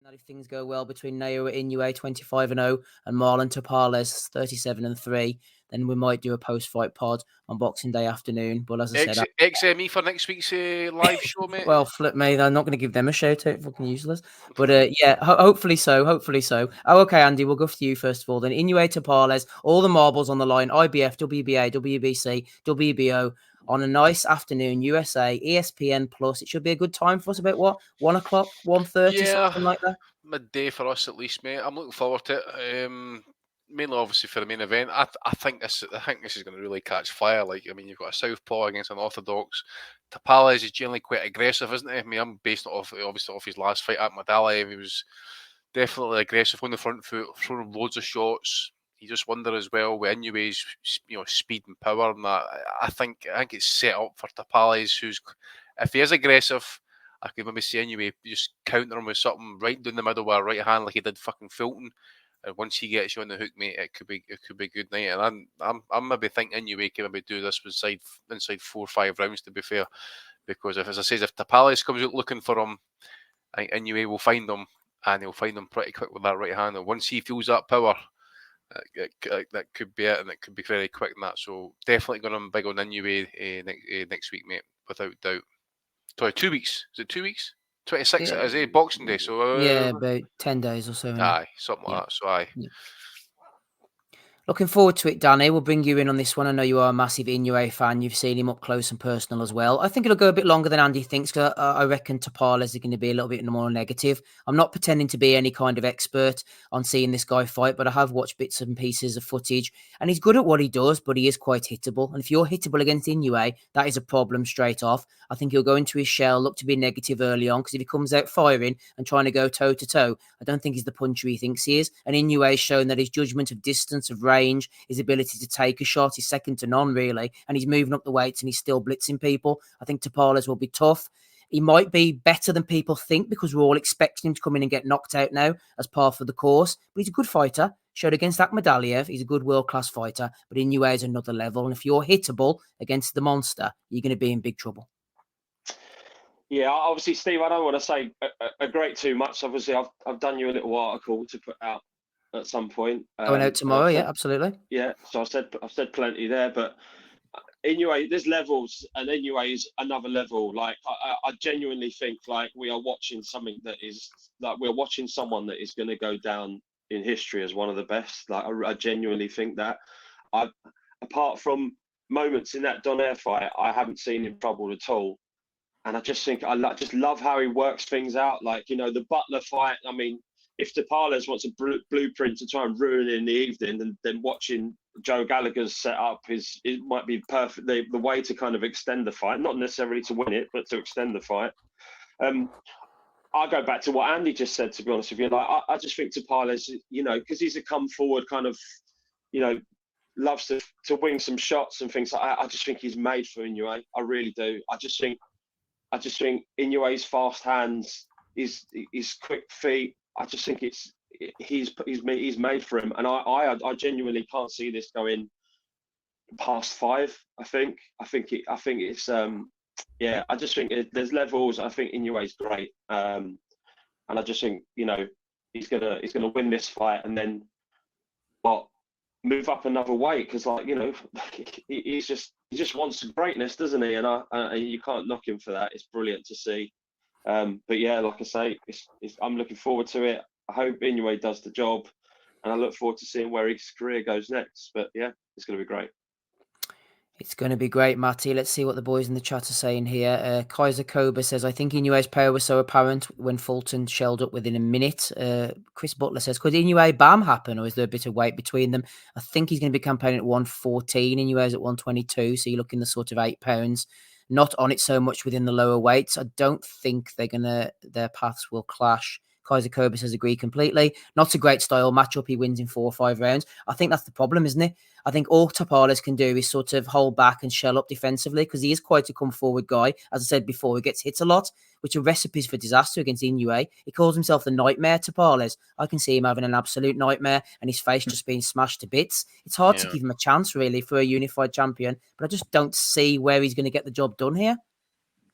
that if things go well between Naoya Inoue 25-0 and Marlon Tapales 37-3, then we might do a post-fight pod on Boxing Day afternoon. But as I said, XME for next week's live show, mate. well, flip me, I'm not going to give them a shout out. Fucking useless. But yeah, hopefully so. Hopefully so. Oh, okay, Andy, we'll go for you first of all. Then Inoue Tapales, all the marbles on the line: IBF, WBA, WBC, WBO. On a nice afternoon, USA, ESPN Plus. It should be a good time for us. About what, 1 o'clock, 1:30, something like that. Midday for us at least, mate. I'm looking forward to it. Mainly, obviously, for the main event. I think this is going to really catch fire. Like, I mean, you've got a southpaw against an orthodox. Tapales is generally quite aggressive, isn't he? I mean, I'm based off his last fight at Medallion. He was definitely aggressive on the front foot, throwing loads of shots. You just wonder as well with Inoue's speed and power, and that I think it's set up for Tapales, who's, if he is aggressive, I could maybe see Inoue just counter him with something right down the middle with a right hand like he did fucking Fulton. And once he gets you on the hook, mate, it could be a good night. And I'm maybe thinking Inoue can maybe do this inside 4 or 5 rounds, to be fair, because if Tapales comes out looking for him, I think Inoue will find him, and he'll find him pretty quick with that right hand. And once he feels that power, that could be it, and it could be very quick in that. So definitely going to be big on Inoue next week, mate, without doubt. Sorry, 2 weeks. Is it 2 weeks? 26 is it Boxing Day? So yeah, about 10 days or so. Aye, something like that. So aye. Yeah. Looking forward to it, Danny. We'll bring you in on this one. I know you are a massive Inoue fan. You've seen him up close and personal as well. I think it'll go a bit longer than Andy thinks, because I reckon Tapales is going to be a little bit more negative. I'm not pretending to be any kind of expert on seeing this guy fight, but I have watched bits and pieces of footage, and he's good at what he does, but he is quite hittable. And if you're hittable against Inoue, that is a problem straight off. I think he'll go into his shell, look to be negative early on, because if he comes out firing and trying to go toe-to-toe, I don't think he's the puncher he thinks he is. And Inoue has shown that his judgment of distance, of range, his ability to take a shot is second to none, really, and he's moving up the weights and he's still blitzing people. I think Tapales will be tough. He might be better than people think, because we're all expecting him to come in and get knocked out now as part of the course, but he's a good fighter. Showed against Akhmadaliev, he's a good world-class fighter, but Inoue is another level, and if you're hittable against the monster, you're going to be in big trouble. Yeah, obviously, Steve, I don't want to say a great too much. Obviously, I've done you a little article to put out at some point. Going out tomorrow, yeah, absolutely. Yeah, so I've said plenty there, but Inoue, there's levels, and Inoue is another level. Like I genuinely think like we are watching something that is like we're watching someone that is going to go down in history as one of the best. Like I genuinely think that. Apart from moments in that Donaire fight, I haven't seen him troubled at all. And I just think just love how he works things out. Like, the Butler fight. I mean, if Tapales wants a blueprint to try and ruin it in the evening, then watching Joe Gallagher's set up it might be perfect. The way to kind of extend the fight, not necessarily to win it, but to extend the fight. I'll go back to what Andy just said, to be honest with you. Like, I just think Tapales, because he's a come forward kind of, loves to wing some shots and things like that. I just think he's made for Inoue. I really do. I just think Inoue's fast hands, his quick feet. I just think he's made for him, and I genuinely can't see this going past 5. I think it's yeah. I just think there's levels. I think Inoue's great, and I just think he's gonna win this fight, and then move up another weight, because he just wants greatness, doesn't he? And you can't knock him for that. It's brilliant to see. But yeah, like I say, I'm looking forward to it. I hope Inoue does the job, and I look forward to seeing where his career goes next. But yeah, it's going to be great. It's going to be great, Matty. Let's see what the boys in the chat are saying here. Kaiser Koba says, I think Inoue's power was so apparent when Fulton shelled up within a minute. Chris Butler says, could Inoue BAM happen, or is there a bit of weight between them? I think he's going to be campaigning at 114. Inoue's at 122, so you're looking the sort of £8. Not on it so much within the lower weights. I don't think their paths will clash. Kaiser Koba says, agree completely. Not a great style matchup. He wins in 4 or 5 rounds. I think that's the problem, isn't it? I think all Tapales can do is sort of hold back and shell up defensively, because he is quite a come forward guy. As I said before, he gets hit a lot, which are recipes for disaster against Inoue. He calls himself the Nightmare Tapales. I can see him having an absolute nightmare and his face just being smashed to bits. It's hard to give him a chance, really, for a unified champion, but I just don't see where he's going to get the job done here.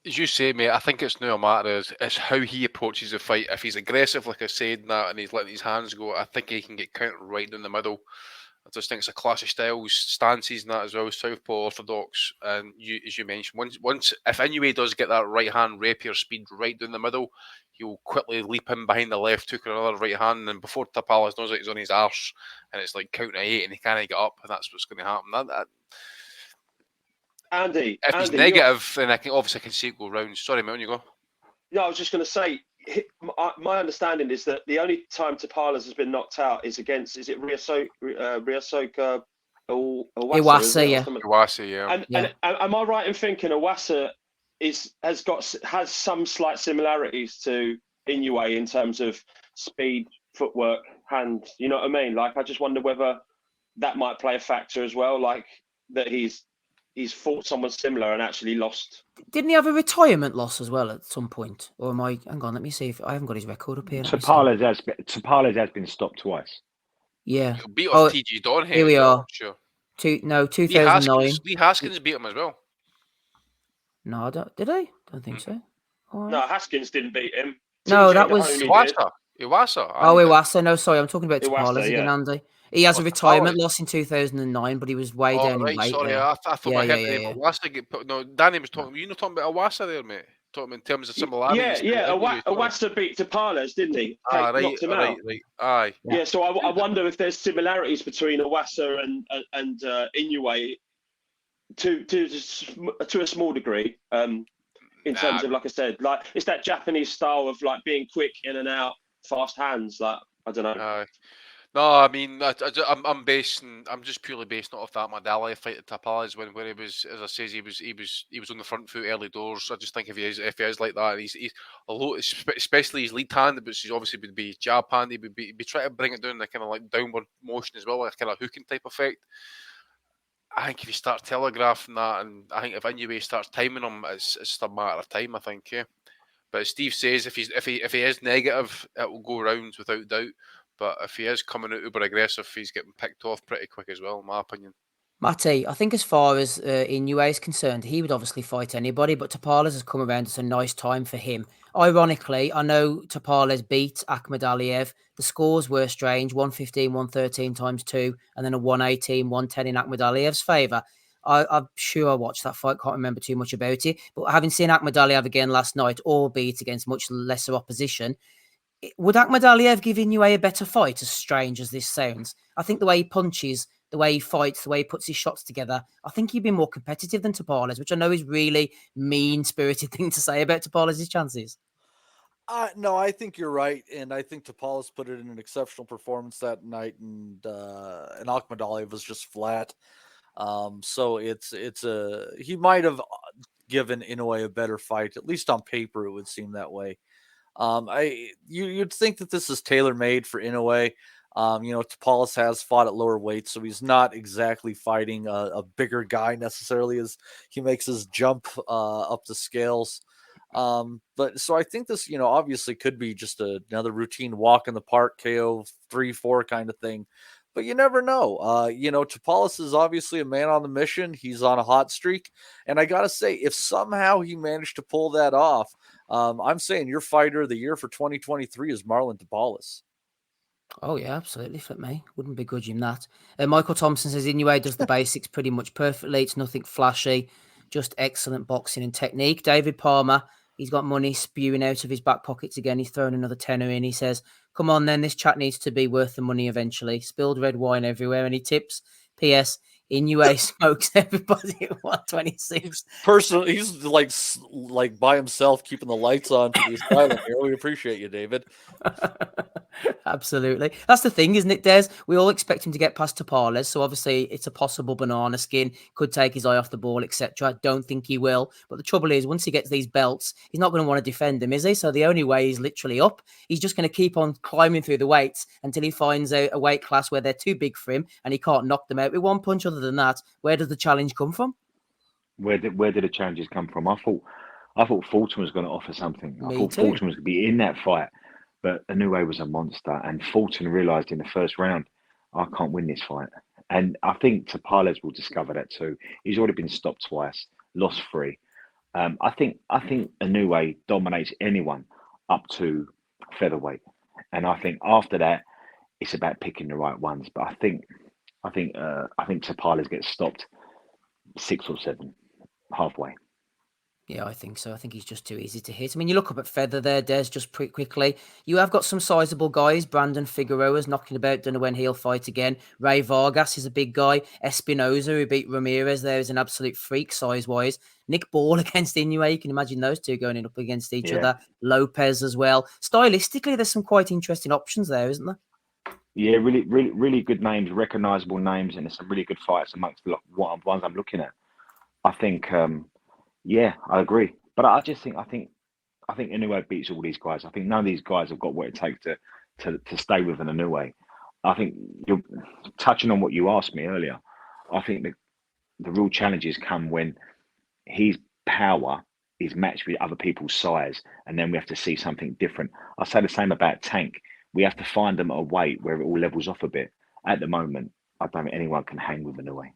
As you say, mate, I think it's no matter is how he approaches the fight. If he's aggressive, like I said, and he's letting his hands go, I think he can get countered right down the middle. I just think it's a clash of styles, stances, and that as well. Southpaw, orthodox, and as you mentioned, once if Inoue does get that right hand rapier speed right down the middle, he'll quickly leap in behind the left hook or another right hand, and before Tapales knows it, he's on his arse, and it's like count to 8, and he can't get up, and that's what's going to happen. Andy, If he's negative, then I can see it go round. Sorry, mate, on you go. No, I was just going to say, my understanding is that the only time Tapales has been knocked out is against, is it Ryosuke Iwasa, yeah. Iwasa, yeah. And am I right in thinking Iwasa has some slight similarities to Inoue in terms of speed, footwork, hand? You know what I mean? Like, I just wonder whether that might play a factor as well, like that he's fought someone similar and actually lost. Didn't he have a retirement loss as well at some point? Or am I? Hang on, let me see if I haven't got his record up here. Tapales has been stopped twice. Yeah. He'll beat off TG Donhead. Here we are. Sure. 2009. Lee Haskins beat him as well. No, did I? Don't think so. Right. No, Haskins didn't beat him. No, that was Iwasa. Oh, Iwasa. No, sorry, I'm talking about Tapales again, Andy. He has a retirement loss in 2009, but he was way down in weight. Sorry, there. I thought my head name Iwasa get put. No, Danny was talking. You know, talking about Iwasa there, mate. Talking in terms of similarities. Iwasa beat Tapales, didn't he? Knocked him out. Aye. Yeah, so I wonder if there's similarities between Iwasa and Inoue to a small degree. In terms of, like I said, like it's that Japanese style of like being quick in and out, fast hands. Like I don't know. No, I mean, I'm just purely basing it off that Madali fight at Tapales when he was, as I says, he was on the front foot early doors. I just think if he is like that, he's although especially his lead hand, which he's obviously would be jab hand, he'd be trying to bring it down the kind of like downward motion as well, like kind of hooking type effect. I think if you start telegraphing that, and I think if Inoue starts timing him, it's just a matter of time. I think, yeah. But as Steve says, if he is negative, it will go round without doubt. But if he is coming out uber aggressive, he's getting picked off pretty quick as well, in my opinion. Matty, I think as far as Inoue is concerned, he would obviously fight anybody, but Tapales has come around. It's a nice time for him. Ironically, I know Tapales beat Akhmadaliev. The scores were strange, 115, 113 times 2, and then a 118, 110 in Akhmadaliev's favour. I'm sure I watched that fight, can't remember too much about it, but having seen Akhmadaliev again last night, albeit against much lesser opposition, would Akhmadaliev give Inoue a better fight, as strange as this sounds? I think the way he punches, the way he fights, the way he puts his shots together, I think he'd be more competitive than Tapales, which I know is really mean-spirited thing to say about Tapales' chances. No, I think you're right, and I think Tapales put it in an exceptional performance that night, and Akhmadaliev was just flat. So he might have given Inoue a better fight, at least on paper. It would seem that way. You'd think that this is tailor-made for Inoue. Tapales has fought at lower weights, so he's not exactly fighting a bigger guy necessarily as he makes his jump up the scales. But so I think this, obviously could be just another routine walk in the park, KO 3-4 kind of thing. But you never know. Tapales is obviously a man on the mission. He's on a hot streak. And I got to say, if somehow he managed to pull that off, I'm saying your fighter of the year for 2023 is Marlon Tapales. Oh, yeah, absolutely. Flip me. Wouldn't begrudge him that. Michael Thompson says Inoue does the basics pretty much perfectly. It's nothing flashy, just excellent boxing and technique. David Palmer, he's got money spewing out of his back pockets again. He's thrown another tenner in. He says, come on then, this chat needs to be worth the money eventually. Spilled red wine everywhere. Any tips? P.S. Inoue smokes everybody at 126. Personally, he's like by himself, keeping the lights on for the Asylum here. We appreciate you, David. Absolutely. That's the thing, isn't it, Des? We all expect him to get past Tapales, so obviously it's a possible banana skin, could take his eye off the ball, etc. I don't think he will. But the trouble is, once he gets these belts, he's not going to want to defend them, is he? So the only way is literally up. He's just going to keep on climbing through the weights until he finds a weight class where they're too big for him and he can't knock them out with one punch. Other than that, where does the challenge come from? Where did the challenges come from? I thought Fulton was going to offer something. I thought Fulton was going to be in that fight. But Inoue was a monster, and Fulton realised in the first round, I can't win this fight. And I think Tapales will discover that too. He's already been stopped twice, lost 3. I think Inoue dominates anyone up to featherweight, and I think after that it's about picking the right ones. But I think Tapales gets stopped 6 or 7 halfway. Yeah, I think so. I think he's just too easy to hit. I mean, you look up at feather there, Des, just pretty quickly. You have got some sizable guys. Brandon Figueroa's knocking about. Don't know when he'll fight again. Ray Vargas is a big guy. Espinoza, who beat Ramirez there, is an absolute freak size-wise. Nick Ball against Inoue. You can imagine those two going in up against each other. Lopez as well. Stylistically, there's some quite interesting options there, isn't there? Yeah, really good names, recognisable names, and there's some really good fights amongst the ones I'm looking at. I think, yeah, I agree. But I think Inoue beats all these guys. I think none of these guys have got what it takes to stay with an Inoue. I think you're touching on what you asked me earlier. I think the real challenges come when his power is matched with other people's size, and then we have to see something different. I say the same about Tank. We have to find them at a weight where it all levels off a bit. At the moment, I don't think anyone can hang with Inoue.